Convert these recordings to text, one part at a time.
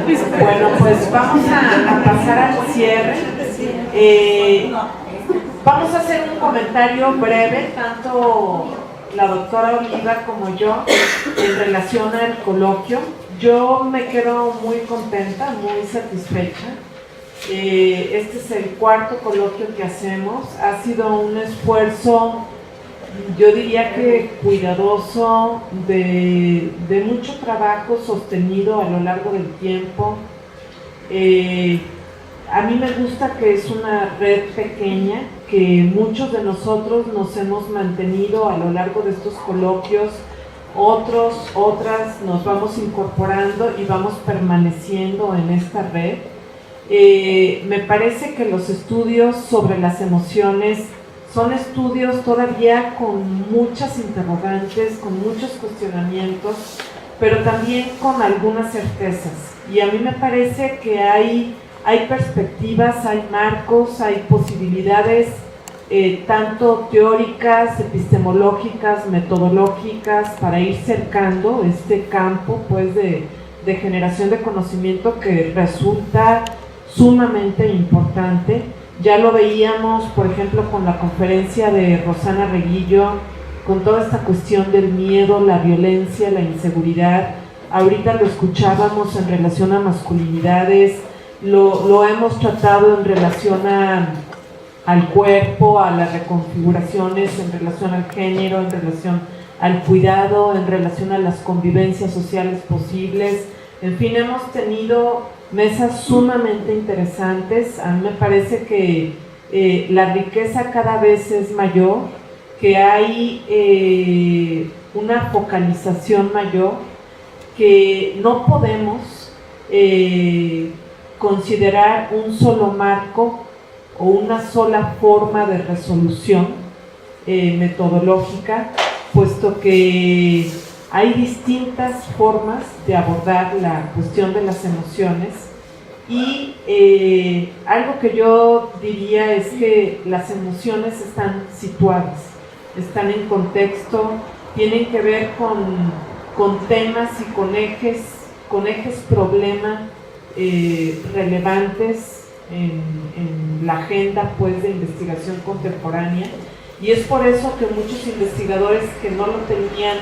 Bueno, pues vamos a pasar al cierre. Vamos a hacer un comentario breve, tanto la doctora Oliva como yo, en relación al coloquio. Yo me quedo muy contenta, muy satisfecha. Este es el cuarto coloquio que hacemos. Ha sido un esfuerzo, yo diría que cuidadoso, de mucho trabajo sostenido a lo largo del tiempo. A mí me gusta que es una red pequeña, que muchos de nosotros nos hemos mantenido a lo largo de estos coloquios, otras nos vamos incorporando y vamos permaneciendo en esta red. Me parece que los estudios sobre las emociones son estudios todavía con muchas interrogantes, con muchos cuestionamientos, pero también con algunas certezas. Y a mí me parece que hay perspectivas, hay marcos, hay posibilidades tanto teóricas, epistemológicas, metodológicas, para ir cercando este campo pues, de generación de conocimiento que resulta sumamente importante. Ya lo veíamos, por ejemplo, con la conferencia de Rosana Reguillo, con toda esta cuestión del miedo, la violencia, la inseguridad. Ahorita lo escuchábamos en relación a masculinidades, lo hemos tratado en relación al cuerpo, a las reconfiguraciones, en relación al género, en relación al cuidado, en relación a las convivencias sociales posibles. En fin, hemos tenido mesas sumamente interesantes. A mí me parece que la riqueza cada vez es mayor, que hay una focalización mayor, que no podemos considerar un solo marco o una sola forma de resolución metodológica, puesto que hay distintas formas de abordar la cuestión de las emociones. Y algo que yo diría es que las emociones están situadas, están en contexto, tienen que ver con temas y con ejes problema relevantes en la agenda pues, de investigación contemporánea, y es por eso que muchos investigadores que no lo tenían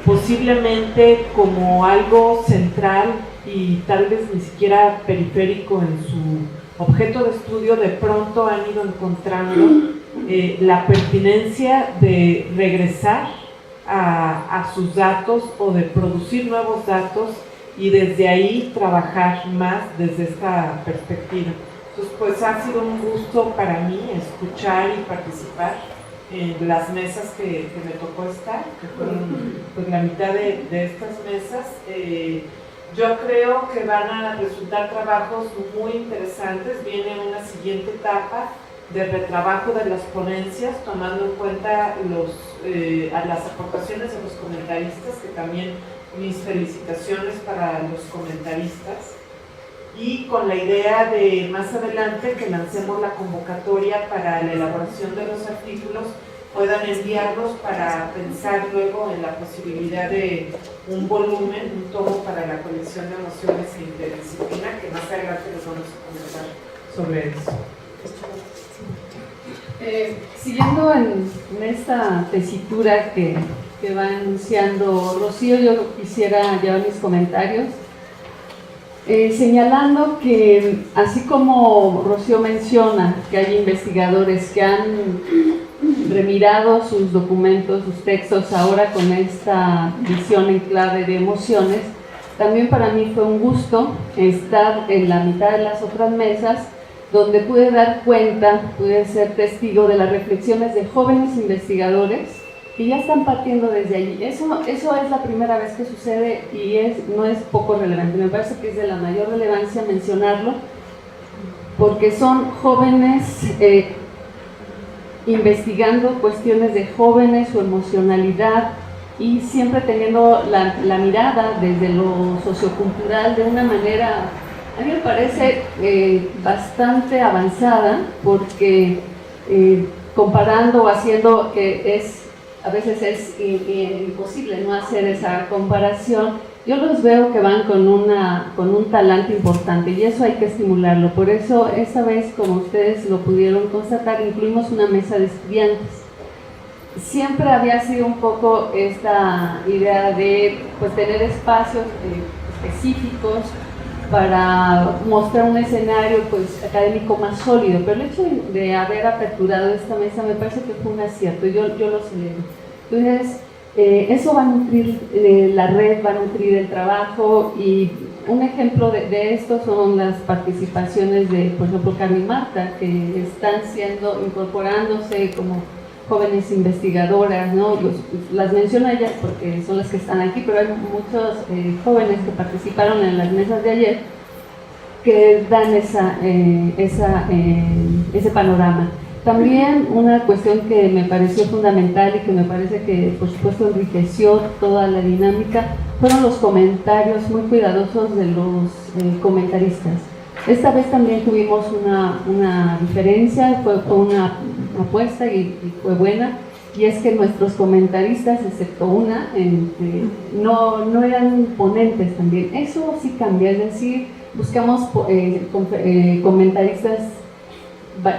posiblemente como algo central y tal vez ni siquiera periférico en su objeto de estudio, de pronto han ido encontrando la pertinencia de regresar a sus datos o de producir nuevos datos y desde ahí trabajar más desde esta perspectiva. Entonces, pues ha sido un gusto para mí escuchar y participar en las mesas que me tocó estar, que fueron pues, la mitad de estas mesas. Yo creo que van a resultar trabajos muy interesantes. Viene una siguiente etapa de retrabajo de las ponencias, tomando en cuenta a las aportaciones de los comentaristas, que también mis felicitaciones para los comentaristas, y con la idea de más adelante que lancemos la convocatoria para la elaboración de los artículos, puedan enviarlos para pensar luego en la posibilidad de un volumen, un tomo para la colección de emociones e interdisciplina, que más adelante les vamos a comentar sobre eso. Siguiendo en esta tesitura que va anunciando Rocío, yo quisiera llevar mis comentarios señalando que, así como Rocío menciona que hay investigadores que han remirado sus documentos, sus textos, ahora con esta visión en clave de emociones, también para mí fue un gusto estar en la mitad de las otras mesas, donde pude dar cuenta, pude ser testigo de las reflexiones de jóvenes investigadores que ya están partiendo desde allí. Eso es la primera vez que sucede y no es poco relevante. Me parece que es de la mayor relevancia mencionarlo, porque son jóvenes investigando cuestiones de jóvenes, su emocionalidad, y siempre teniendo la mirada desde lo sociocultural de una manera, a mí me parece bastante avanzada, porque comparando o haciendo, que a veces es imposible no hacer esa comparación, yo los veo que van con un talante importante y eso hay que estimularlo. Por eso esta vez, como ustedes lo pudieron constatar, incluimos una mesa de estudiantes. Siempre había sido un poco esta idea de pues, tener espacios específicos para mostrar un escenario pues, académico más sólido, pero el hecho de haber aperturado esta mesa me parece que fue un acierto y yo lo celebro. Entonces, eso va a nutrir la red, va a nutrir el trabajo y un ejemplo de esto son las participaciones de, por ejemplo, Carmen y Marta, que están incorporándose como jóvenes investigadoras, ¿no? Las menciono a ellas porque son las que están aquí, pero hay muchos jóvenes que participaron en las mesas de ayer que dan ese panorama. También una cuestión que me pareció fundamental y que me parece que por supuesto enriqueció toda la dinámica fueron los comentarios muy cuidadosos de los comentaristas. Esta vez también tuvimos una diferencia, fue una apuesta y fue buena, y es que nuestros comentaristas, excepto una, no eran ponentes también. Eso sí cambia, es decir, buscamos comentaristas,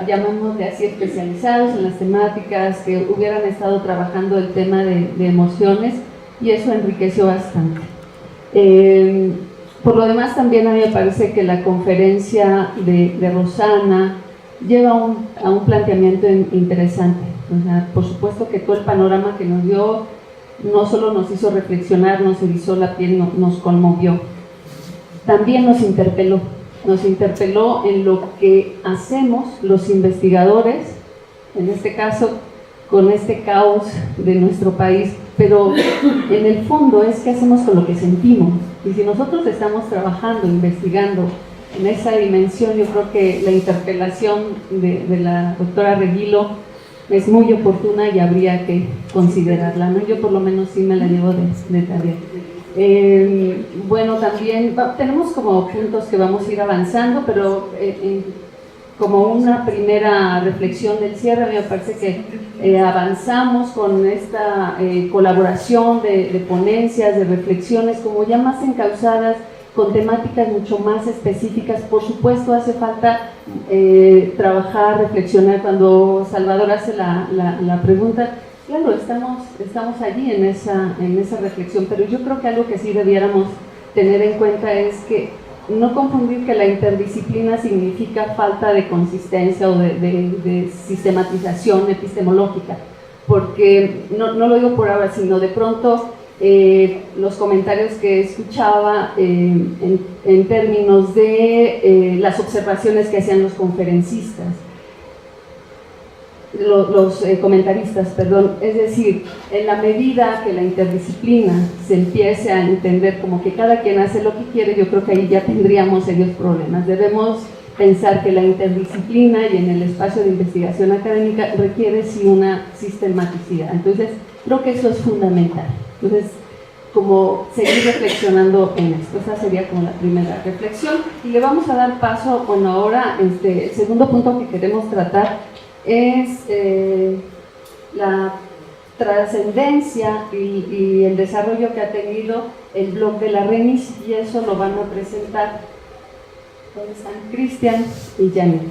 llamémosle así, especializados en las temáticas, que hubieran estado trabajando el tema de emociones, y eso enriqueció bastante. Por lo demás, también a mí me parece que la conferencia de Rosana lleva a un planteamiento interesante. O sea, por supuesto que todo el panorama que nos dio no solo nos hizo reflexionar, nos erizó la piel, nos conmovió. También nos interpeló en lo que hacemos los investigadores, en este caso con este caos de nuestro país, pero en el fondo es qué hacemos con lo que sentimos. Y si nosotros estamos trabajando, investigando en esa dimensión, yo creo que la interpelación de la doctora Reguilo es muy oportuna y habría que considerarla, ¿no? Yo por lo menos sí me la llevo de tarea. Bueno, también tenemos como puntos que vamos a ir avanzando, pero como una primera reflexión del cierre, me parece que avanzamos con esta colaboración de ponencias, de reflexiones, como ya más encausadas, con temáticas mucho más específicas. Por supuesto, hace falta trabajar, reflexionar. Cuando Salvador hace la pregunta, claro, estamos allí en esa reflexión, pero yo creo que algo que sí debiéramos tener en cuenta es que no confundir que la interdisciplina significa falta de consistencia o de sistematización epistemológica, porque no lo digo por ahora, sino de pronto los comentarios que escuchaba en términos de las observaciones que hacían los conferencistas, los comentaristas, perdón, es decir, en la medida que la interdisciplina se empiece a entender como que cada quien hace lo que quiere, yo creo que ahí ya tendríamos serios problemas. Debemos pensar que la interdisciplina y en el espacio de investigación académica requiere sí una sistematicidad. Entonces, creo que eso es fundamental. Entonces, como seguir reflexionando en esto, esa sería como la primera reflexión. Y le vamos a dar paso, bueno, ahora el segundo punto que queremos tratar es la trascendencia y el desarrollo que ha tenido el blog de la RENIS, y eso lo van a presentar, ¿dónde están? Cristian y Janet.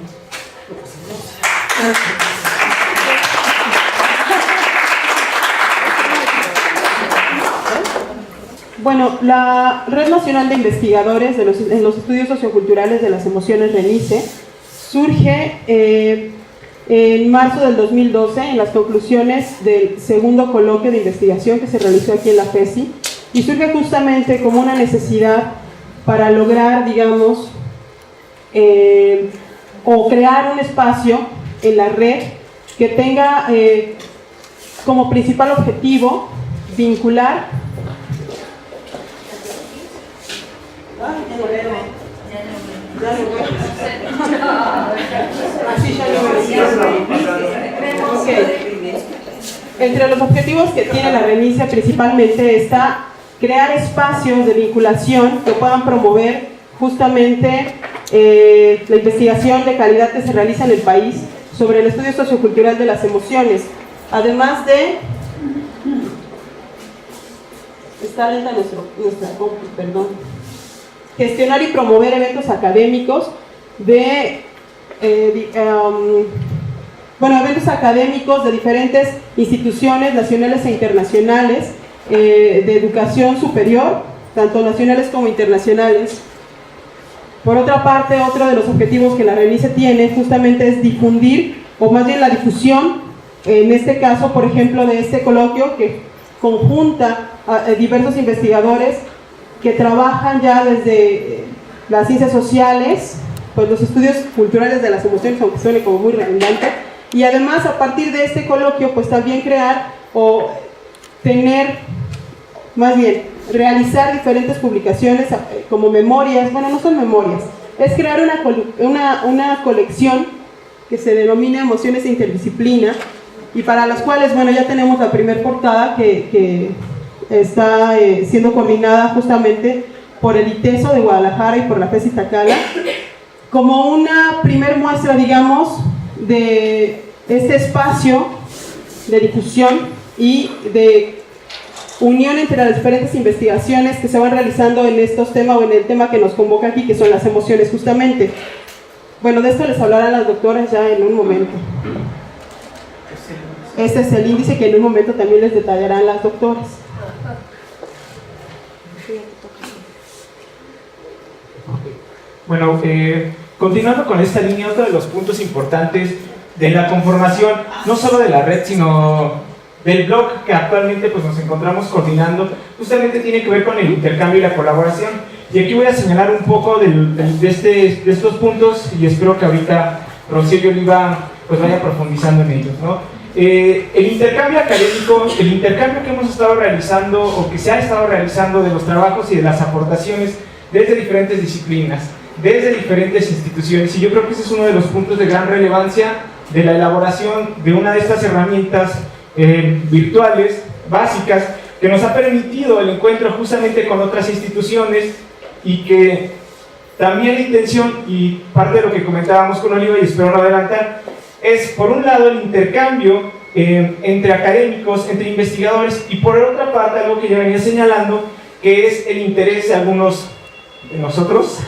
Bueno, la Red Nacional de Investigadores en los Estudios Socioculturales de las Emociones, RENICE, surge en marzo del 2012 en las conclusiones del segundo coloquio de investigación que se realizó aquí en la FESI, y surge justamente como una necesidad para lograr, digamos, o crear un espacio en la red que tenga como principal objetivo vincular Entre los objetivos que tiene la RENICE principalmente está crear espacios de vinculación que puedan promover justamente la investigación de calidad que se realiza en el país sobre el estudio sociocultural de las emociones, además de Está lenta nuestra compu, perdón. Gestionar y promover eventos académicos eventos académicos de diferentes instituciones nacionales e internacionales de educación superior, tanto nacionales como internacionales. Por otra parte, otro de los objetivos que la RENICE tiene justamente es difundir, o más bien la difusión, en este caso, por ejemplo, de este coloquio que conjunta a diversos investigadores que trabajan ya desde las ciencias sociales, pues los estudios culturales de las emociones, aunque suene como muy redundante, y además a partir de este coloquio pues también crear o tener, más bien realizar diferentes publicaciones como memorias, bueno, no son memorias, es crear una colección que se denomina Emociones e Interdisciplina, y para las cuales, bueno, ya tenemos la primer portada que está siendo coordinada justamente por el ITESO de Guadalajara y por la FES Iztacala, como una primer muestra, digamos, de este espacio de difusión y de unión entre las diferentes investigaciones que se van realizando en estos temas o en el tema que nos convoca aquí, que son las emociones justamente. Bueno, de esto les hablarán las doctoras ya en un momento. Este es el índice que en un momento también les detallarán las doctoras. Bueno, continuando con esta línea, otro de los puntos importantes de la conformación, no solo de la red, sino del blog que actualmente pues, nos encontramos coordinando, justamente tiene que ver con el intercambio y la colaboración. Y aquí voy a señalar un poco de estos puntos y espero que ahorita Rocío y Oliva pues, vaya profundizando en ellos, ¿no? El intercambio académico, el intercambio que hemos estado realizando o que se ha estado realizando de los trabajos y de las aportaciones desde diferentes disciplinas, desde diferentes instituciones, y yo creo que ese es uno de los puntos de gran relevancia de la elaboración de una de estas herramientas virtuales básicas que nos ha permitido el encuentro justamente con otras instituciones, y que también la intención y parte de lo que comentábamos con Oliva, y espero no adelantar, es por un lado el intercambio entre académicos, entre investigadores, y por otra parte algo que ya venía señalando, que es el interés de algunos de nosotros,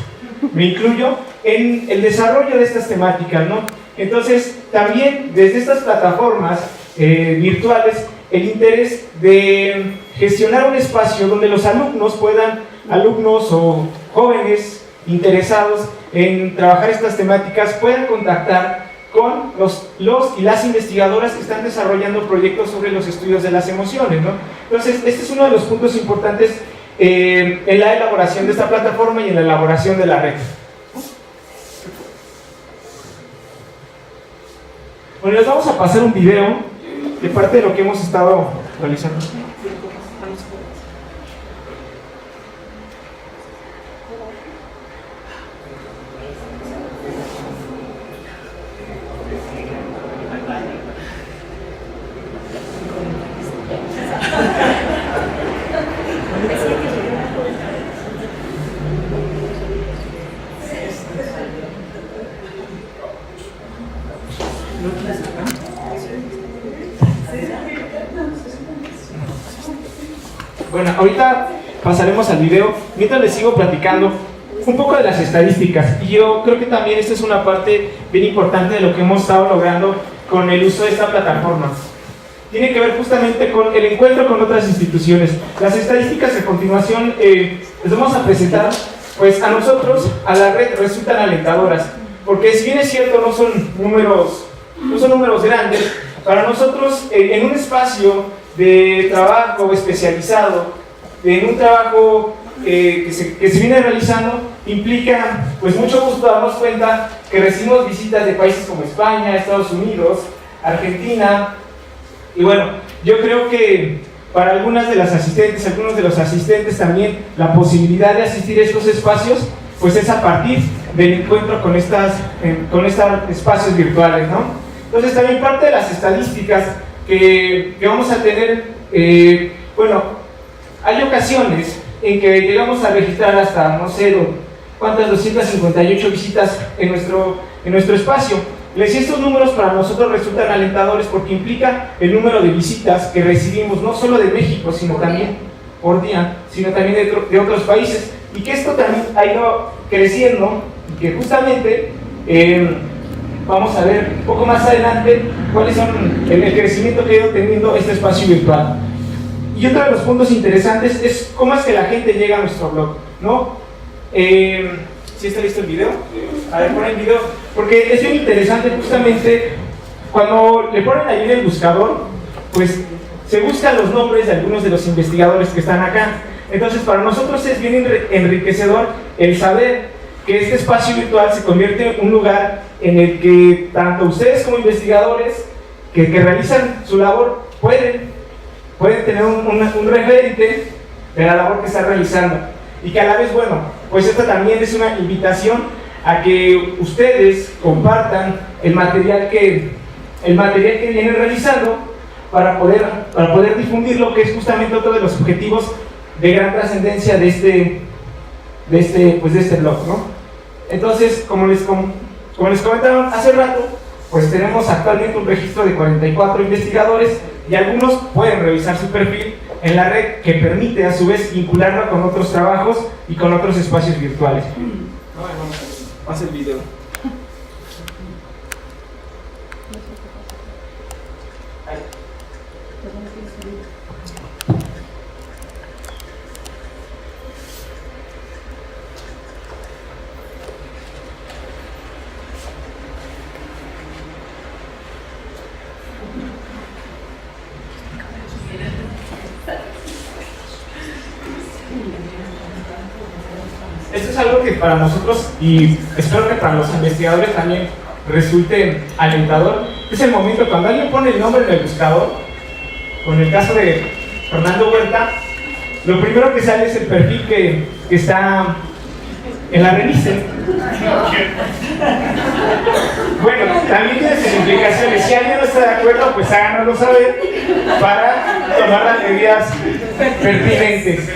me incluyo, en el desarrollo de estas temáticas, ¿no? Entonces, también desde estas plataformas virtuales, el interés de gestionar un espacio donde los alumnos o jóvenes interesados en trabajar estas temáticas, puedan contactar con los y las investigadoras que están desarrollando proyectos sobre los estudios de las emociones, ¿no? Entonces, este es uno de los puntos importantes en la elaboración de esta plataforma y en la elaboración de la red. Bueno, les vamos a pasar un video de parte de lo que hemos estado realizando. Bueno, ahorita pasaremos al video, mientras les sigo platicando un poco de las estadísticas, y yo creo que también esta es una parte bien importante de lo que hemos estado logrando con el uso de esta plataforma. Tiene que ver justamente con el encuentro con otras instituciones. Las estadísticas a continuación les vamos a presentar, pues a nosotros, a la red, resultan alentadoras, porque si bien es cierto no son números grandes, para nosotros en un espacio de trabajo especializado, en un trabajo que se viene realizando, implica pues mucho gusto darnos cuenta que recibimos visitas de países como España, Estados Unidos, Argentina, y bueno, yo creo que para algunos de los asistentes también la posibilidad de asistir a estos espacios pues es a partir del encuentro con estos espacios virtuales, ¿no? Entonces también parte de las estadísticas que vamos a tener, bueno, hay ocasiones en que llegamos a registrar hasta, no sé, cuántas, 258 visitas en nuestro espacio. Estos números para nosotros resultan alentadores porque implica el número de visitas que recibimos, no solo de México, sino también por día, sino también de otros países, y que esto también ha ido creciendo, y que justamente vamos a ver un poco más adelante cuáles son el crecimiento que ha ido teniendo este espacio virtual. Y otro de los puntos interesantes es cómo es que la gente llega a nuestro blog, ¿no? ¿Sí está listo el video? A ver, pon el video, porque es bien interesante justamente cuando le ponen ahí en el buscador, pues se buscan los nombres de algunos de los investigadores que están acá. Entonces para nosotros es bien enriquecedor el saber que este espacio virtual se convierte en un lugar en el que tanto ustedes como investigadores que realizan su labor pueden tener un referente de la labor que están realizando, y que a la vez, bueno, pues esta también es una invitación a que ustedes compartan el material que vienen realizando para poder difundirlo, que es justamente otro de los objetivos de gran trascendencia de este blog, ¿no? Entonces, como les comentaron hace rato, pues tenemos actualmente un registro de 44 investigadores, y algunos pueden revisar su perfil en la red, que permite a su vez vincularlo con otros trabajos y con otros espacios virtuales. Vamos a el video. Esto es algo que para nosotros, y espero que para los investigadores también resulte alentador, es el momento cuando alguien pone el nombre en el buscador. Con el caso de Fernando Huerta, lo primero que sale es el perfil que está en la revista. Bueno, también tiene sus implicaciones. Si alguien no está de acuerdo, pues háganoslo saber para tomar las medidas pertinentes.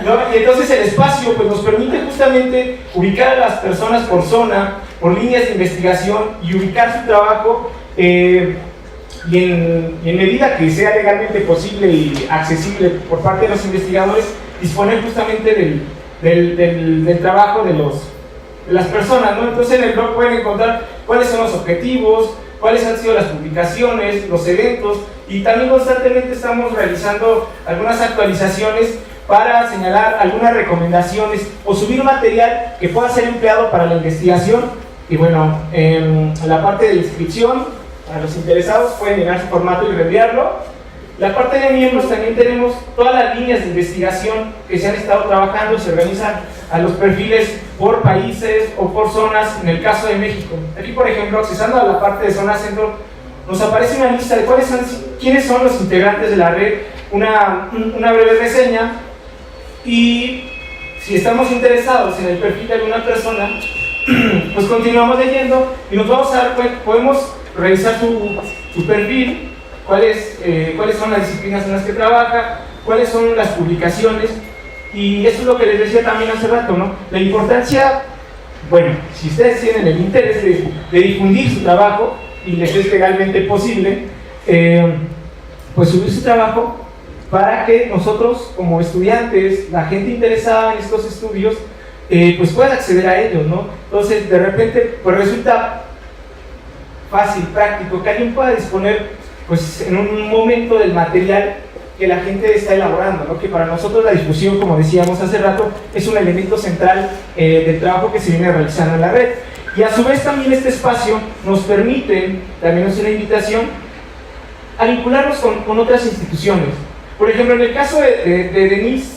¿No? Y entonces el espacio pues, nos permite justamente ubicar a las personas por zona, por líneas de investigación, y ubicar su trabajo y en medida que sea legalmente posible y accesible por parte de los investigadores, disponer justamente del trabajo de las personas, ¿no? Entonces en el blog pueden encontrar cuáles son los objetivos, cuáles han sido las publicaciones, los eventos, y también constantemente estamos realizando algunas actualizaciones para señalar algunas recomendaciones o subir material que pueda ser empleado para la investigación. Y bueno, en la parte de inscripción, a los interesados pueden llenar su formato y reenviarlo. La parte de miembros también tenemos todas las líneas de investigación que se han estado trabajando, se organizan a los perfiles por países o por zonas, en el caso de México. Aquí, por ejemplo, accesando a la parte de zona centro, nos aparece una lista de quiénes son los integrantes de la red, una breve reseña, y si estamos interesados en el perfil de alguna persona, pues continuamos leyendo y nos vamos a dar cuenta, podemos revisar su perfil, cuáles son las disciplinas en las que trabaja, cuáles son las publicaciones, y eso es lo que les decía también hace rato, ¿no? La importancia, bueno, si ustedes tienen el interés de difundir su trabajo y les es legalmente posible, pues subir su trabajo para que nosotros como estudiantes, la gente interesada en estos estudios, pues pueda acceder a ellos, ¿no? Entonces de repente pues resulta fácil, práctico, que alguien pueda disponer pues en un momento del material que la gente está elaborando, ¿no? Que para nosotros la difusión, como decíamos hace rato, es un elemento central del trabajo que se viene realizando en la red. Y a su vez también este espacio nos permite, también es una invitación, a vincularnos con otras instituciones. Por ejemplo, en el caso de Denise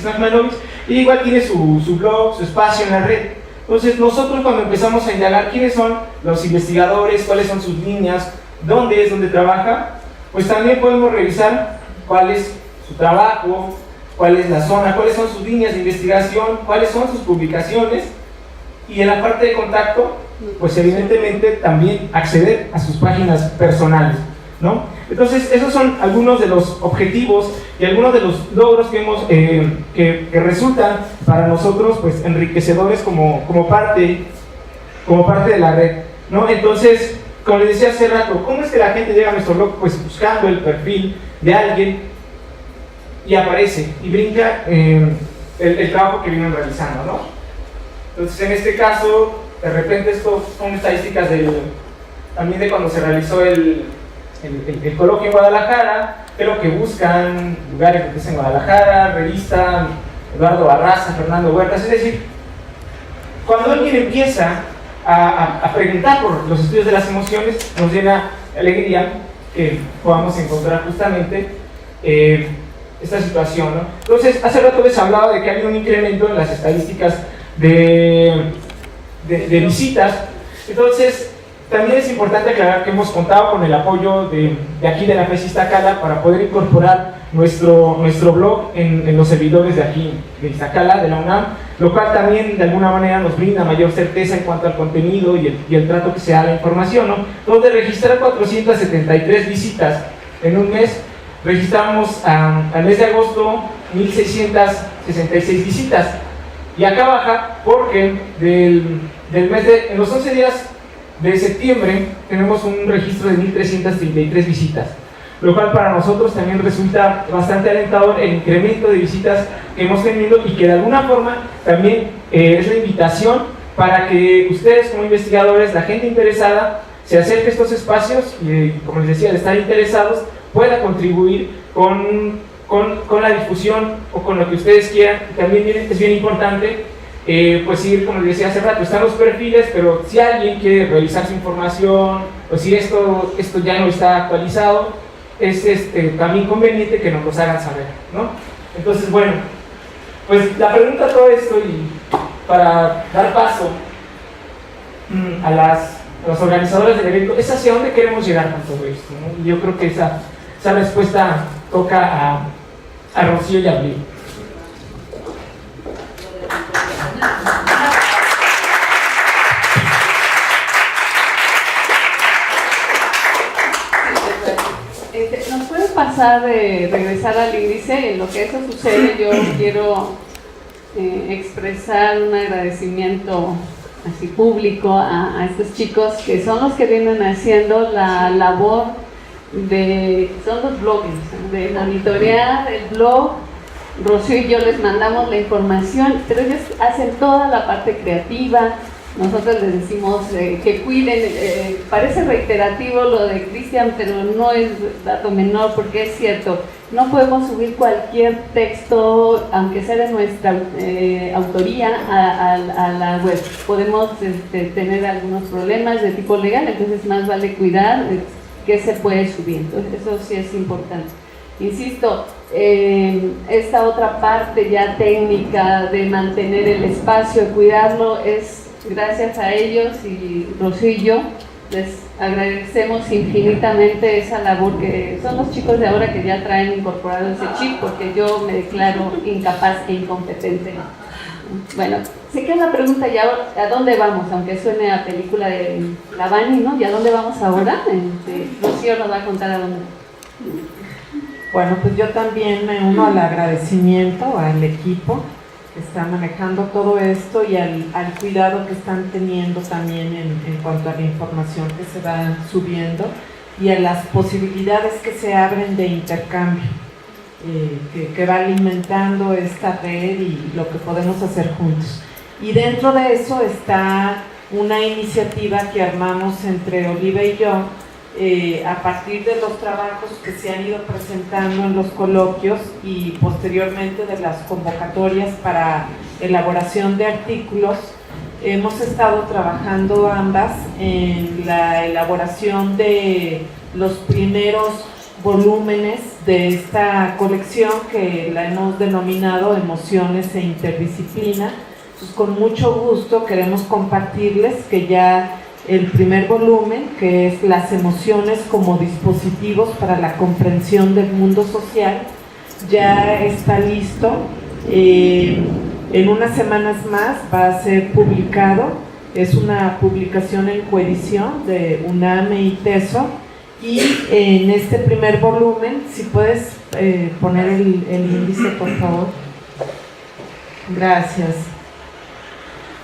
Nachmanovich, ella igual tiene su blog, su espacio en la red. Entonces nosotros cuando empezamos a indagar quiénes son los investigadores, cuáles son sus líneas, dónde es donde trabaja, pues también podemos revisar cuál es su trabajo, cuál es la zona, cuáles son sus líneas de investigación, cuáles son sus publicaciones, y en la parte de contacto, pues evidentemente también acceder a sus páginas personales, ¿no? Entonces esos son algunos de los objetivos y algunos de los logros que hemos que resultan para nosotros pues enriquecedores como parte de la red, ¿no? Entonces como les decía hace rato, ¿cómo es que la gente llega a nuestro blog? Pues buscando el perfil de alguien y aparece y brinca el trabajo que vienen realizando, ¿no? Entonces, en este caso, de repente esto son estadísticas también de cuando se realizó el coloquio en Guadalajara, que lo que buscan, lugares que empiezan en Guadalajara, revista Eduardo Barraza, Fernando Huertas, es decir, cuando alguien empieza a preguntar por los estudios de las emociones, nos llena alegría que podamos encontrar justamente esta situación, ¿no? Entonces, hace rato les hablaba de que hay un incremento en las estadísticas de visitas. Entonces, también es importante aclarar que hemos contado con el apoyo de aquí de la FES Iztacala para poder incorporar nuestro blog en los servidores de aquí de Iztacala, de la UNAM, lo cual también de alguna manera nos brinda mayor certeza en cuanto al contenido y el trato que se da a la información, ¿no? Donde registrar 473 visitas en un mes, registramos al mes de agosto 1.666 visitas. Y acá baja porque en los 11 días de septiembre tenemos un registro de 1.333 visitas, lo cual para nosotros también resulta bastante alentador el incremento de visitas que hemos tenido y que de alguna forma también es la invitación para que ustedes como investigadores, la gente interesada, se acerque a estos espacios y, como les decía, de estar interesados, pueda contribuir con la difusión o con lo que ustedes quieran. También es bien importante pues ir, como les decía hace rato, están los perfiles, pero si alguien quiere revisar su información o si esto ya no está actualizado, es también conveniente que nos los hagan saber, ¿no? Entonces, bueno, pues la pregunta a todo esto y para dar paso a las organizadoras del evento es hacia dónde queremos llegar con todo esto, ¿no? Y yo creo que esa respuesta toca a Rocío y a Abril. ¿Nos puede pasar de regresar al índice? En lo que eso sucede, yo quiero expresar un agradecimiento así público a estos chicos que son los que vienen haciendo la labor son los bloggers, de monitorear el blog. Rocío y yo les mandamos la información, pero ellos hacen toda la parte creativa. Nosotros les decimos que cuiden, parece reiterativo lo de Cristian, pero no es dato menor, porque es cierto, no podemos subir cualquier texto, aunque sea de nuestra autoría, a la web. Podemos tener algunos problemas de tipo legal, entonces más vale cuidar qué se puede subir. Entonces eso sí es importante. Insisto, esta otra parte ya técnica de mantener el espacio, de cuidarlo, es gracias a ellos, y Rocío y yo les agradecemos infinitamente esa labor, que son los chicos de ahora que ya traen incorporado ese chip, porque yo me declaro incapaz e incompetente. Bueno, sé que es la pregunta ya, ¿a dónde vamos? Aunque suene a película de Lavani, ¿no? ¿Y a dónde vamos ahora? Rocío nos va a contar a dónde. Bueno, pues yo también me uno al agradecimiento al equipo que está manejando todo esto y al cuidado que están teniendo también en cuanto a la información que se va subiendo y a las posibilidades que se abren de intercambio, que va alimentando esta red y lo que podemos hacer juntos. Y dentro de eso está una iniciativa que armamos entre Oliva y yo, a partir de los trabajos que se han ido presentando en los coloquios y posteriormente de las convocatorias para elaboración de artículos. Hemos estado trabajando ambas en la elaboración de los primeros volúmenes de esta colección, que la hemos denominado Emociones e Interdisciplina. Pues con mucho gusto queremos compartirles que ya el primer volumen, que es Las emociones como dispositivos para la comprensión del mundo social, ya está listo. En unas semanas más va a ser publicado. Es una publicación en coedición de UNAM y TESO. Y en este primer volumen, si puedes poner el índice, por favor. Gracias.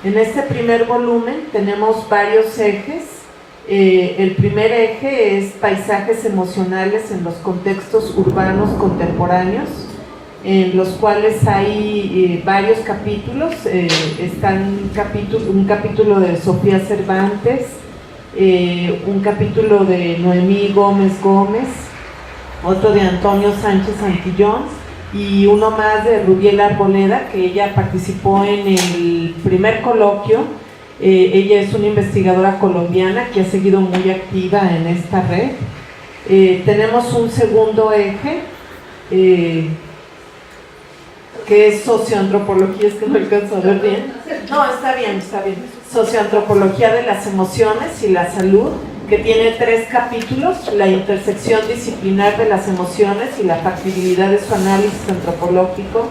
En este primer volumen tenemos varios ejes El primer eje es paisajes emocionales en los contextos urbanos contemporáneos, en los cuales hay varios capítulos. Están un capítulo de Sofía Cervantes, un capítulo de Noemí Gómez Gómez, otro de Antonio Sánchez Antillón y uno más de Rubiela Arboleda, que ella participó en el primer coloquio. Ella es una investigadora colombiana que ha seguido muy activa en esta red. Tenemos un segundo eje, que es socioantropología. Es que no alcanzo a ver bien. No, está bien, está bien. Socioantropología de las emociones y la salud, que tiene 3 capítulos: la intersección disciplinar de las emociones y la factibilidad de su análisis antropológico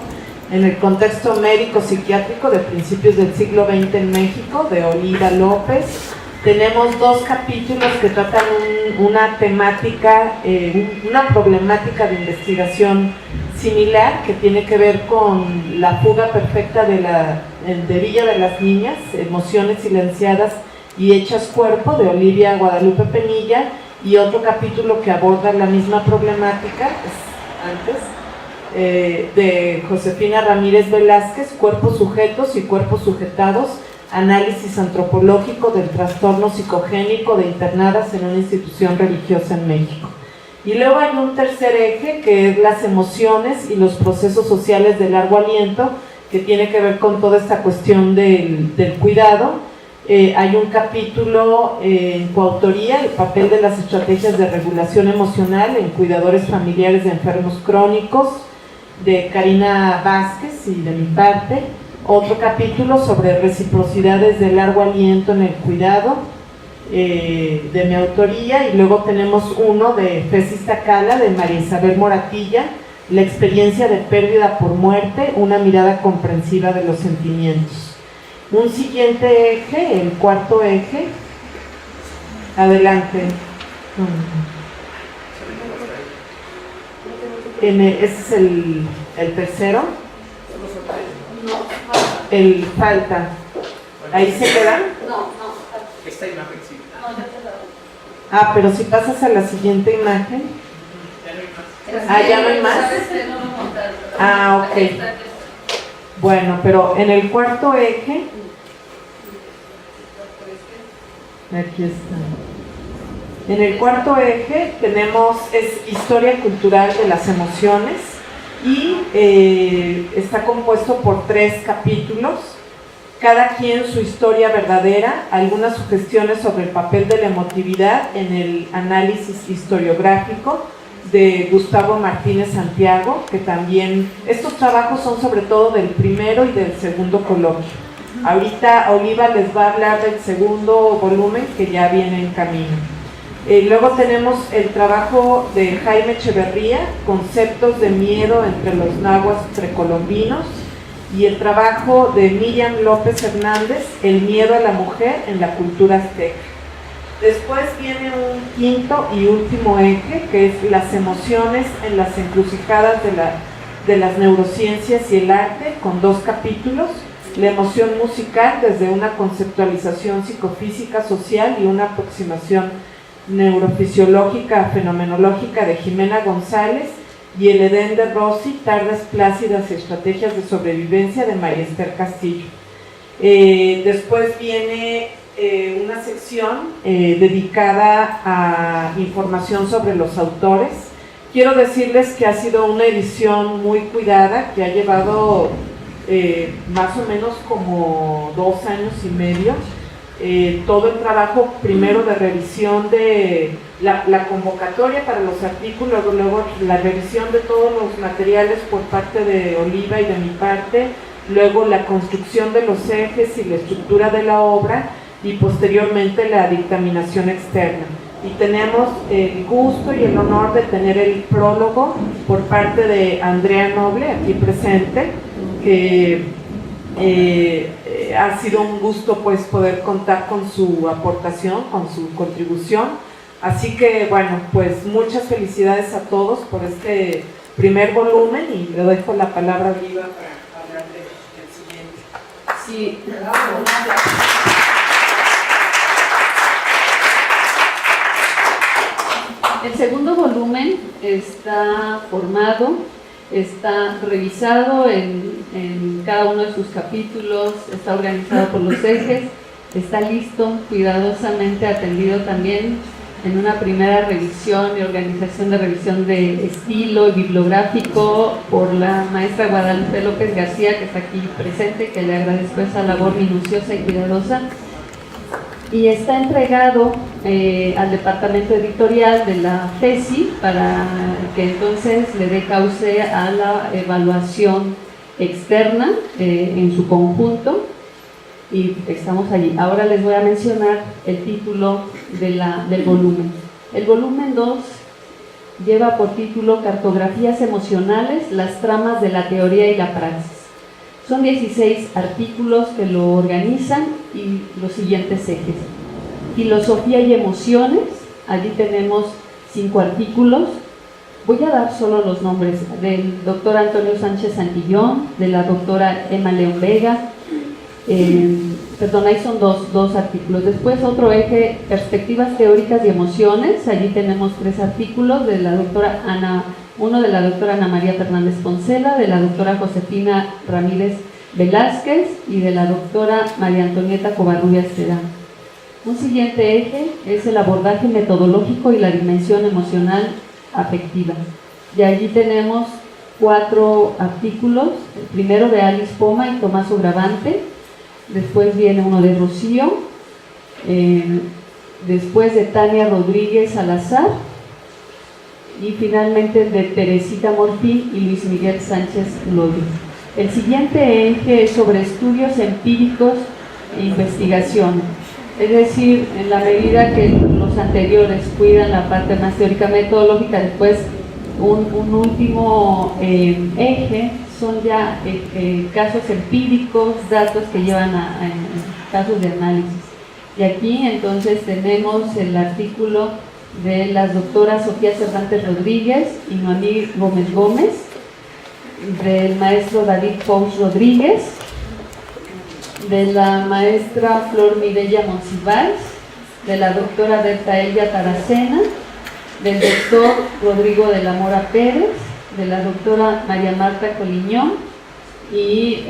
en el contexto médico-psiquiátrico de principios del siglo XX en México, de Oliva López. Tenemos 2 capítulos que tratan una temática, una problemática de investigación similar, que tiene que ver con la fuga perfecta de Villa de las Niñas, emociones silenciadas y hechas cuerpo, de Olivia Guadalupe Penilla, y otro capítulo que aborda la misma problemática, de Josefina Ramírez Velázquez, cuerpos sujetos y cuerpos sujetados, análisis antropológico del trastorno psicogénico de internadas en una institución religiosa en México. Y luego hay un tercer eje, que es las emociones y los procesos sociales de largo aliento, que tiene que ver con toda esta cuestión del cuidado. Hay un capítulo en coautoría, el papel de las estrategias de regulación emocional en cuidadores familiares de enfermos crónicos, de Karina Vázquez y de mi parte. Otro capítulo sobre reciprocidades de largo aliento en el cuidado, de mi autoría. Y luego tenemos uno de Fesis Tacala, de María Isabel Moratilla, la experiencia de pérdida por muerte, una mirada comprensiva de los sentimientos. Un siguiente eje, el cuarto eje. Adelante. Ese es el tercero. El falta. ¿Ahí se queda? No. Esta imagen sí. Ah, pero si pasas a la siguiente imagen. Ya no hay más. Ah, ok. Bueno, pero en el cuarto eje, aquí está. En el cuarto eje tenemos historia cultural de las emociones, y está compuesto por 3 capítulos, cada quien su historia verdadera, algunas sugestiones sobre el papel de la emotividad en el análisis historiográfico, de Gustavo Martínez Santiago, que también, estos trabajos son sobre todo del primero y del segundo coloquio. Ahorita Oliva les va a hablar del segundo volumen, que ya viene en camino. Luego tenemos el trabajo de Jaime Echeverría, Conceptos de miedo entre los nahuas precolombinos, y el trabajo de Miriam López Hernández, El miedo a la mujer en la cultura azteca. Después viene un quinto y último eje, que es las emociones en las encrucijadas de las neurociencias y el arte, con 2 capítulos: la emoción musical desde una conceptualización psicofísica social y una aproximación neurofisiológica fenomenológica, de Jimena González, y el Edén de Rossi, tardes plácidas y estrategias de sobrevivencia, de María Esther Castillo. Después viene una sección dedicada a información sobre los autores. Quiero decirles que ha sido una edición muy cuidada, que ha llevado más o menos como 2 años y medio. Todo el trabajo primero de revisión de la convocatoria para los artículos, luego la revisión de todos los materiales por parte de Oliva y de mi parte, luego la construcción de los ejes y la estructura de la obra, y posteriormente la dictaminación externa. Y tenemos el gusto y el honor de tener el prólogo por parte de Andrea Noble, aquí presente, que ha sido un gusto pues poder contar con su aportación, con su contribución. Así que bueno, pues muchas felicidades a todos por este primer volumen, y le dejo la palabra a Oliva para hablar del siguiente. Sí. El segundo volumen está formado, está revisado en cada uno de sus capítulos, está organizado por los ejes, está listo, cuidadosamente atendido también en una primera revisión y organización de revisión de estilo y bibliográfico por la maestra Guadalupe López García, que está aquí presente, que le agradezco esa labor minuciosa y cuidadosa. Y está entregado al departamento editorial de la FESI para que entonces le dé cauce a la evaluación externa en su conjunto, y estamos allí. Ahora les voy a mencionar el título del volumen. El volumen 2 lleva por título Cartografías emocionales, las tramas de la teoría y la praxis. Son 16 artículos que lo organizan y los siguientes ejes. Filosofía y emociones, allí tenemos 5 artículos. Voy a dar solo los nombres del doctor Antonio Sánchez Santillón, de la doctora Emma León Vega, perdón, ahí son dos artículos. Después otro eje, perspectivas teóricas y emociones, allí tenemos 3 artículos, de la doctora uno de la doctora Ana María Fernández Poncela, de la doctora Josefina Ramírez Velázquez y de la doctora María Antonieta Covarrubias Terán. Un siguiente eje es el abordaje metodológico y la dimensión emocional afectiva. Y allí tenemos 4 artículos, el primero de Alice Poma y Tomás Ogravante, después viene uno de Rocío, después de Tania Rodríguez Salazar, y finalmente de Teresita Morfín y Luis Miguel Sánchez Loyo. El siguiente eje es sobre estudios empíricos e investigación, es decir, en la medida que los anteriores cuidan la parte más teórica metodológica, después un último eje son ya casos empíricos, datos que llevan a casos de análisis. Y aquí entonces tenemos el artículo de las doctoras Sofía Cervantes Rodríguez y Noemí Gómez Gómez, del maestro David Pous Rodríguez, de la maestra Flor Mireya Monsiváis, de la doctora Berta Elia Taracena, del doctor Rodrigo de la Mora Pérez, de la doctora María Marta Coliñón, y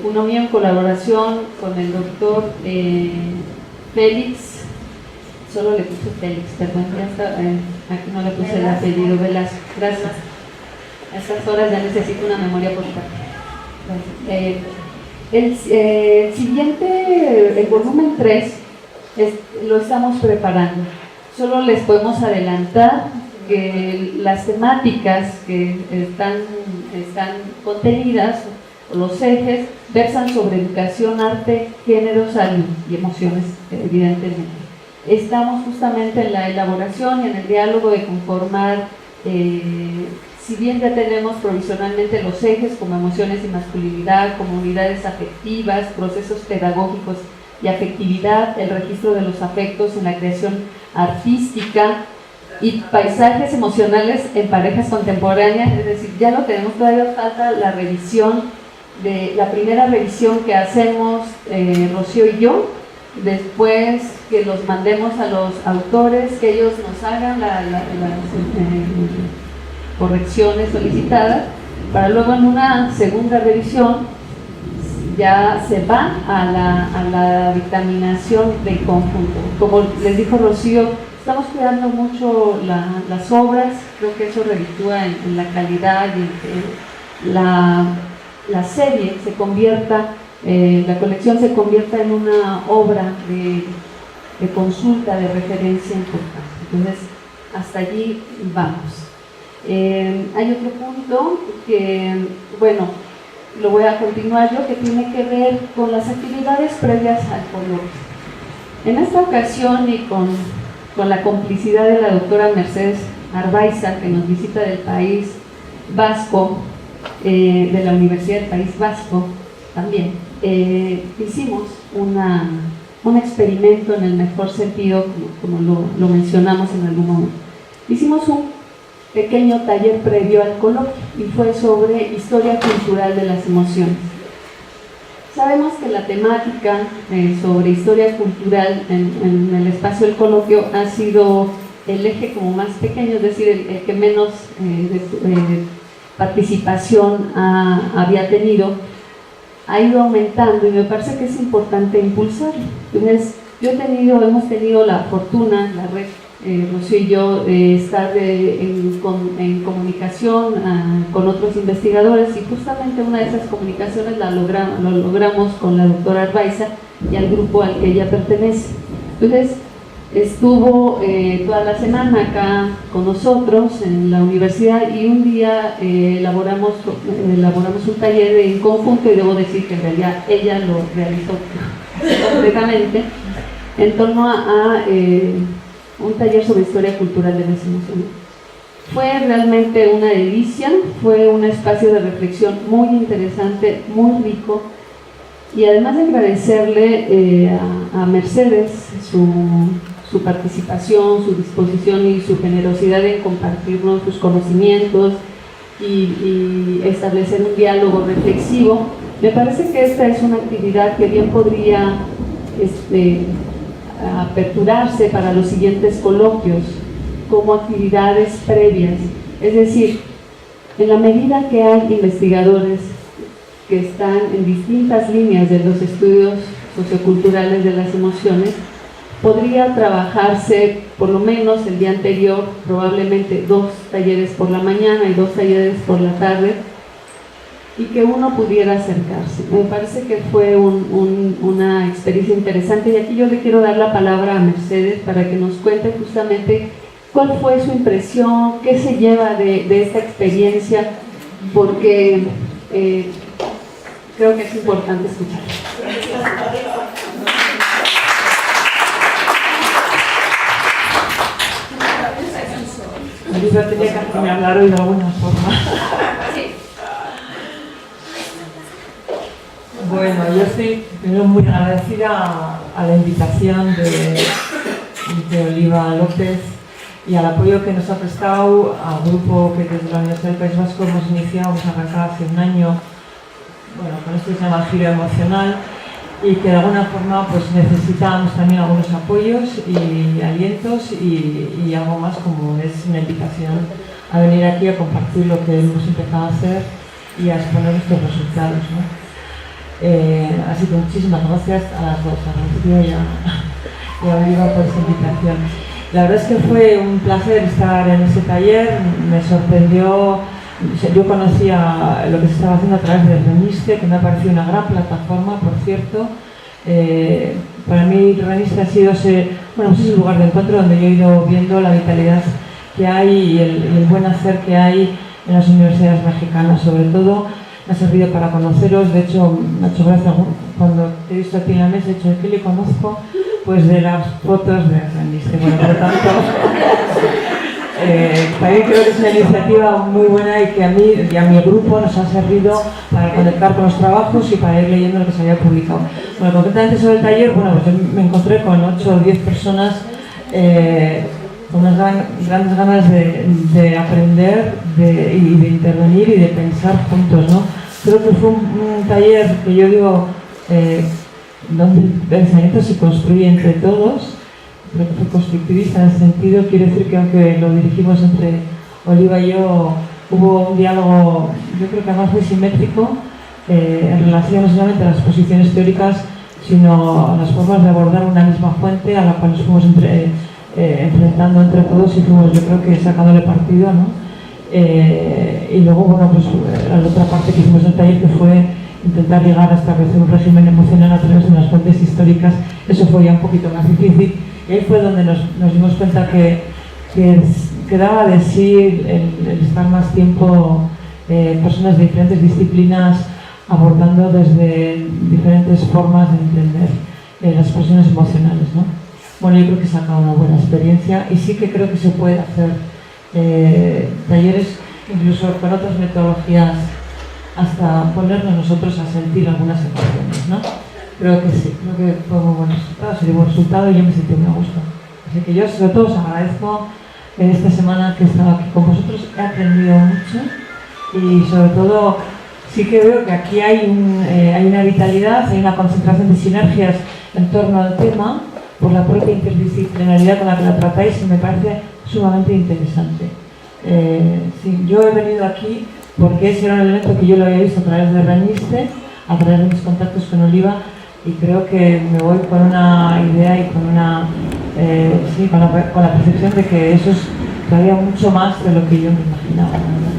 uno mío en colaboración con el doctor Félix, solo le puse Félix, perdón, ya está, aquí no le puse el apellido, Velasco, gracias. A estas horas ya necesito una memoria por favor. El siguiente, el volumen 3, lo estamos preparando. Solo les podemos adelantar que las temáticas que están contenidas, o los ejes, versan sobre educación, arte, género, salud y emociones, evidentemente. Estamos justamente en la elaboración y en el diálogo de conformar, si bien ya tenemos provisionalmente los ejes como emociones y masculinidad, comunidades afectivas, procesos pedagógicos y afectividad, el registro de los afectos en la creación artística y paisajes emocionales en parejas contemporáneas, es decir, ya lo tenemos, todavía falta la revisión, la primera revisión que hacemos Rocío y yo, después que los mandemos a los autores, que ellos nos hagan las correcciones solicitadas, para luego en una segunda revisión ya se va a la dictaminación del conjunto. Como les dijo Rocío, estamos cuidando mucho las obras, creo que eso reditúa en la calidad y en que la serie se convierta, la colección se convierta en una obra de consulta, de referencia importante. Entonces, hasta allí vamos. Hay otro punto que, bueno, lo voy a continuar yo, que tiene que ver con las actividades previas al coloquio. En esta ocasión y con la complicidad de la doctora Mercedes Arbaiza, que nos visita del País Vasco, de la Universidad del País Vasco también, hicimos un experimento en el mejor sentido, como lo mencionamos en algún momento. Hicimos un pequeño taller previo al coloquio y fue sobre historia cultural de las emociones. Sabemos que la temática sobre historia cultural en el espacio del coloquio ha sido el eje como más pequeño, es decir, el que menos participación había tenido, ha ido aumentando y me parece que es importante impulsarlo. Entonces, hemos tenido la fortuna, la red, Rocío y yo, de estar en comunicación con otros investigadores, y justamente una de esas comunicaciones lo logramos con la doctora Arbaiza y al grupo al que ella pertenece. Entonces, estuvo toda la semana acá con nosotros en la universidad, y un día elaboramos un taller en conjunto, y debo decir que en realidad ella lo realizó completamente, en torno a un taller sobre historia cultural de las emociones. Fue realmente una delicia, fue un espacio de reflexión muy interesante, muy rico, y además de agradecerle a Mercedes su participación, su disposición y su generosidad en compartirnos sus conocimientos y establecer un diálogo reflexivo, me parece que esta es una actividad que bien podría aperturarse para los siguientes coloquios como actividades previas. Es decir, en la medida que hay investigadores que están en distintas líneas de los estudios socioculturales de las emociones, podría trabajarse por lo menos el día anterior, probablemente 2 talleres por la mañana y 2 talleres por la tarde, y que uno pudiera acercarse. Me parece que fue una experiencia interesante, y aquí yo le quiero dar la palabra a Mercedes para que nos cuente justamente cuál fue su impresión, qué se lleva de esta experiencia, porque creo que es importante escuchar. Yo tenía que hacerme hablar hoy de alguna forma. Bueno, yo estoy primero muy agradecida a la invitación de Oliva López y al apoyo que nos ha prestado al grupo que desde la Universidad del País Vasco hemos iniciado, hemos arrancado hace un año, bueno, con esto se llama Giro Emocional, y que de alguna forma pues necesitábamos también algunos apoyos y alientos y algo más, como es una invitación a venir aquí a compartir lo que hemos empezado a hacer y a exponer nuestros resultados, ¿no? Así que muchísimas gracias a las dos, a Rocío y a Oliva por esta invitación. La verdad es que fue un placer estar en ese taller, me sorprendió. Yo conocía lo que se estaba haciendo a través del Reniste, que me ha parecido una gran plataforma, por cierto. Para mí el Reniste ha sido ese lugar de encuentro donde yo he ido viendo la vitalidad que hay y el buen hacer que hay en las universidades mexicanas. Sobre todo me ha servido para conoceros. De hecho, me ha hecho gracia cuando te he visto aquí en la mesa, he dicho, ¿de qué le conozco? Pues de las fotos de Reniste. Bueno, por lo tanto, también creo que es una iniciativa muy buena y que a mí y a mi grupo nos ha servido para conectar con los trabajos y para ir leyendo lo que se había publicado. Bueno, concretamente sobre el taller, bueno, pues yo me encontré con 8 o 10 personas con unas grandes ganas de aprender y de intervenir y de pensar juntos, ¿no? Creo que fue un taller que yo digo donde el pensamiento se construye entre todos. Creo que fue constructivista en ese sentido. Quiere decir que aunque lo dirigimos entre Oliva y yo, hubo un diálogo, yo creo que además muy simétrico, en relación no solamente a las posiciones teóricas, sino a las formas de abordar una misma fuente a la cual nos fuimos enfrentando entre todos y fuimos, yo creo que sacándole partido, ¿no? Y luego, bueno, pues la otra parte que hicimos del taller, que fue intentar llegar a establecer un régimen emocional a través de unas fuentes históricas. Eso fue ya un poquito más difícil. Y ahí fue donde nos dimos cuenta que daba de sí el estar más tiempo personas de diferentes disciplinas abordando desde diferentes formas de entender las expresiones emocionales, ¿no? Bueno, yo creo que he sacado una buena experiencia y sí que creo que se puede hacer talleres incluso con otras metodologías, hasta ponernos nosotros a sentir algunas emociones, ¿no? Creo que sí, creo que fue muy buen resultado, sería un buen resultado y yo me sentí muy a gusto. Así que yo sobre todo os agradezco esta semana que he estado aquí con vosotros, he aprendido mucho y sobre todo sí que veo que aquí hay una vitalidad, hay una concentración de sinergias en torno al tema por la propia interdisciplinaridad con la que la tratáis y me parece sumamente interesante. Sí, yo he venido aquí porque ese era un elemento que yo lo había visto a través de Reniste, a través de mis contactos con Oliva, y creo que me voy con una idea y con una sí, con la percepción de que eso es todavía mucho más de lo que yo me imaginaba, ¿verdad?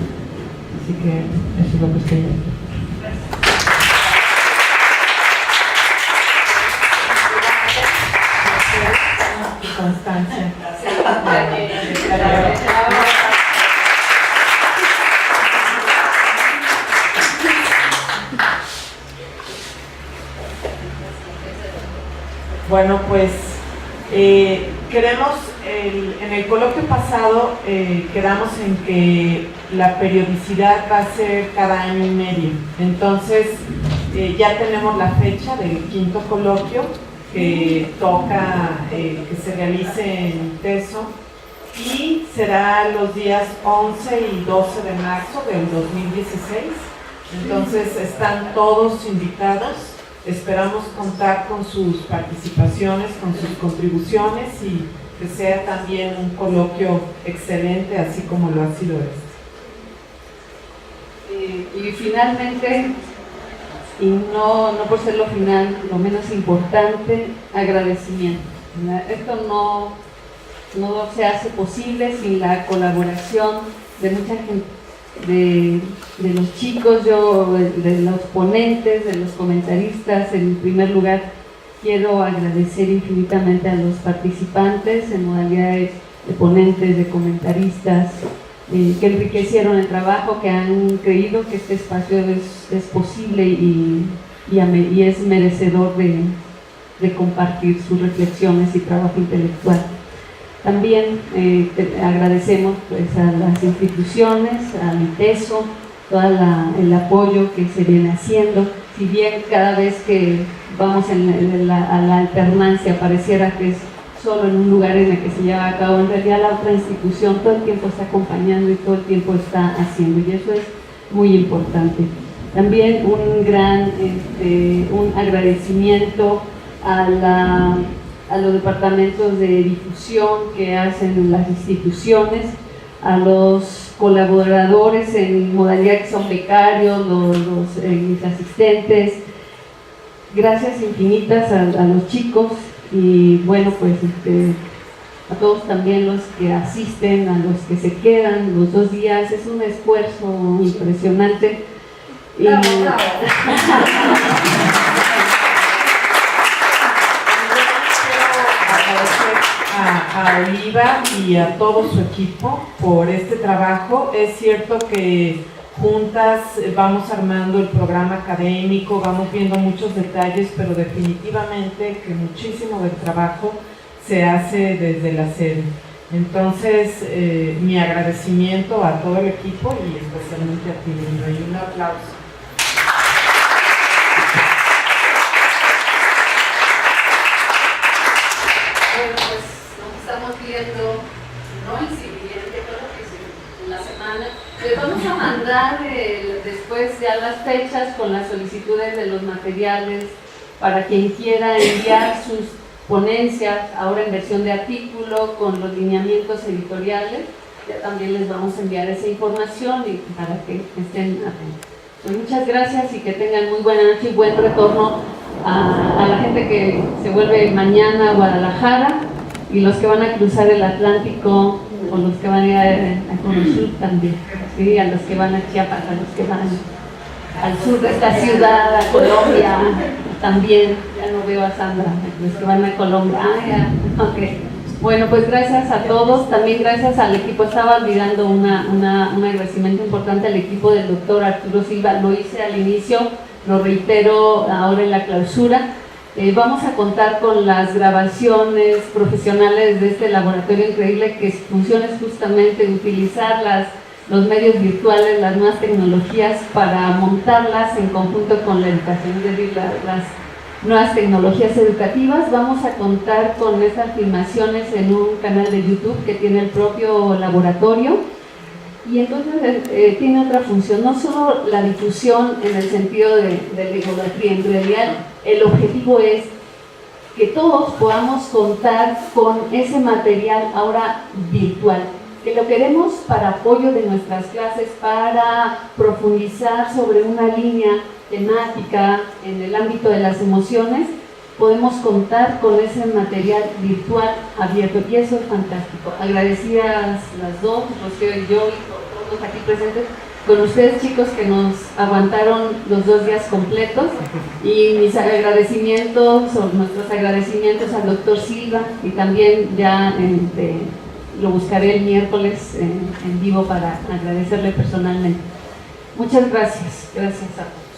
Así que eso es lo que estoy viendo. Constancia. Bueno, pues queremos, en el coloquio pasado quedamos en que la periodicidad va a ser cada año y medio. Entonces ya tenemos la fecha del 5º coloquio que toca que se realice en Teso y será los días 11 y 12 de marzo del 2016. Entonces están todos invitados. Esperamos contar con sus participaciones, con sus contribuciones y que sea también un coloquio excelente, así como lo ha sido este. Y finalmente, y no por ser lo final, lo menos importante, agradecimiento. Esto no se hace posible sin la colaboración de mucha gente, de los chicos, de los ponentes, de los comentaristas. En primer lugar, quiero agradecer infinitamente a los participantes en modalidades de ponentes, de comentaristas, que enriquecieron el trabajo, que han creído que este espacio es posible y es merecedor de compartir sus reflexiones y trabajo intelectual. También agradecemos pues, a las instituciones, al ITESO, todo el apoyo que se viene haciendo. Si bien cada vez que vamos a la alternancia pareciera que es solo en un lugar en el que se lleva a cabo, en realidad la otra institución todo el tiempo está acompañando y todo el tiempo está haciendo, y eso es muy importante. También un agradecimiento a los departamentos de difusión que hacen las instituciones, a los colaboradores en modalidad que son becarios, mis asistentes. Gracias infinitas a los chicos y bueno, pues a todos también los que asisten, a los que se quedan los 2 días. Es un esfuerzo impresionante. Bravo, bravo. A Oliva y a todo su equipo por este trabajo. Es cierto que juntas vamos armando el programa académico, vamos viendo muchos detalles, pero definitivamente que muchísimo del trabajo se hace desde la sede. Entonces, mi agradecimiento a todo el equipo y especialmente a ti, Oliva, y un aplauso. No el siguiente, creo que es en la semana. Les vamos a mandar después ya las fechas con las solicitudes de los materiales para quien quiera enviar sus ponencias, ahora en versión de artículo, con los lineamientos editoriales. Ya también les vamos a enviar esa información y para que estén atentos. Pues muchas gracias y que tengan muy buena noche y buen retorno a la gente que se vuelve mañana a Guadalajara. Y los que van a cruzar el Atlántico, o los que van a ir a Conosur también, ¿sí? A los que van a Chiapas, a los que van al sur de esta ciudad, a Colombia, también, ya no veo a Sandra, los que van a Colombia, okay. Bueno, pues gracias a todos, también gracias al equipo. Estaba olvidando un agradecimiento importante al equipo del doctor Arturo Silva, lo hice al inicio, lo reitero ahora en la clausura. Vamos a contar con las grabaciones profesionales de este laboratorio increíble, que su función es justamente utilizar los medios virtuales, las nuevas tecnologías para montarlas en conjunto con la educación, es decir, las nuevas tecnologías educativas. Vamos a contar con estas filmaciones en un canal de YouTube que tiene el propio laboratorio. Y entonces tiene otra función, no solo la difusión en el sentido de la egolatría. En realidad el objetivo es que todos podamos contar con ese material ahora virtual, que lo queremos para apoyo de nuestras clases, para profundizar sobre una línea temática en el ámbito de las emociones. Podemos contar con ese material virtual abierto y eso es fantástico. Agradecidas las dos, Rocío y yo y todos aquí presentes, con ustedes chicos que nos aguantaron los 2 días completos, y mis agradecimientos o nuestros agradecimientos al doctor Silva, y también ya lo buscaré el miércoles en vivo para agradecerle personalmente. Muchas gracias. Gracias a todos.